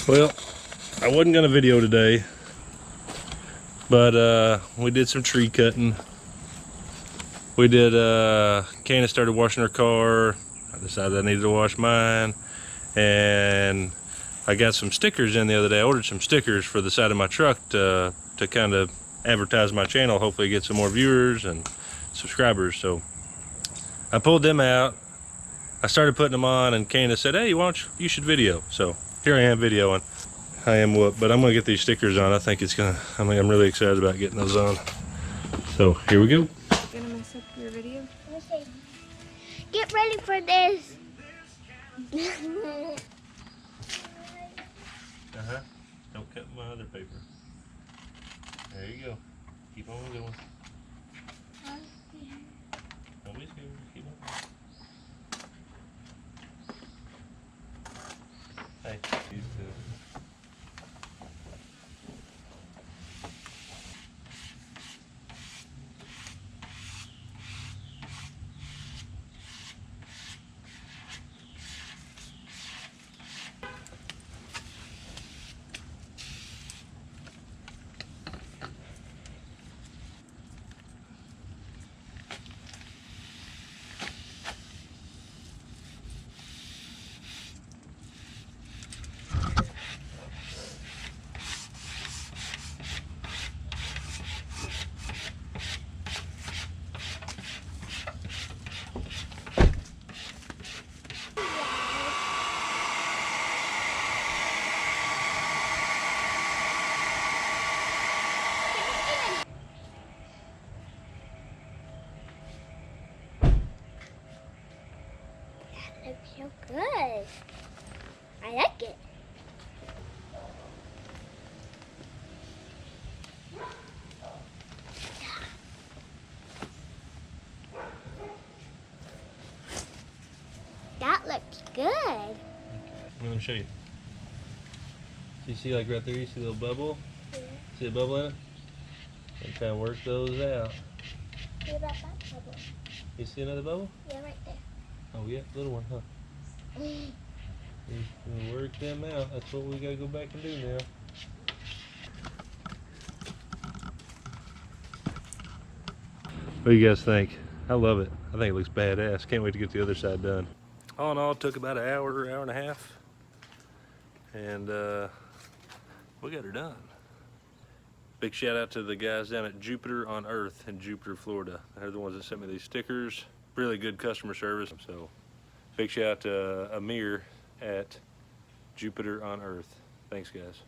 Well, I wasn't gonna video today, but we did some tree cutting. We did, Candace started washing her car. I decided I needed to wash mine. And I got some stickers in the other day. I ordered some stickers for the side of my truck to kind of advertise my channel, hopefully get some more viewers and subscribers. So I pulled them out. I started putting them on, and Candace said, hey, you should video. So here I am videoing. I am whooped, but I'm gonna get these stickers on. I'm really excited about getting those on. So here we go. Gonna mess up your video? Get ready for this. Don't cut my other paper. There you go. Keep on going. Don't be scared. Keep on. Hey, these two. Looks so good. I like it. That looks good. Let me show you. So you see, like right there, you see a little bubble? Yeah. See a bubble in it? And try and work those out. What about that bubble? You see another bubble? Yeah, right there. Oh yeah, little one, huh? You can work them out. That's what we gotta go back and do now. What do you guys think? I love it. I think it looks badass. Can't wait to get the other side done. All in all, it took about an hour and a half. And we got her done. Big shout out to the guys down at Jupiter on Earth in Jupiter, Florida. They're the ones that sent me these stickers. Really good customer service. So big shout out to Amir at Jupiter on Earth. Thanks, guys.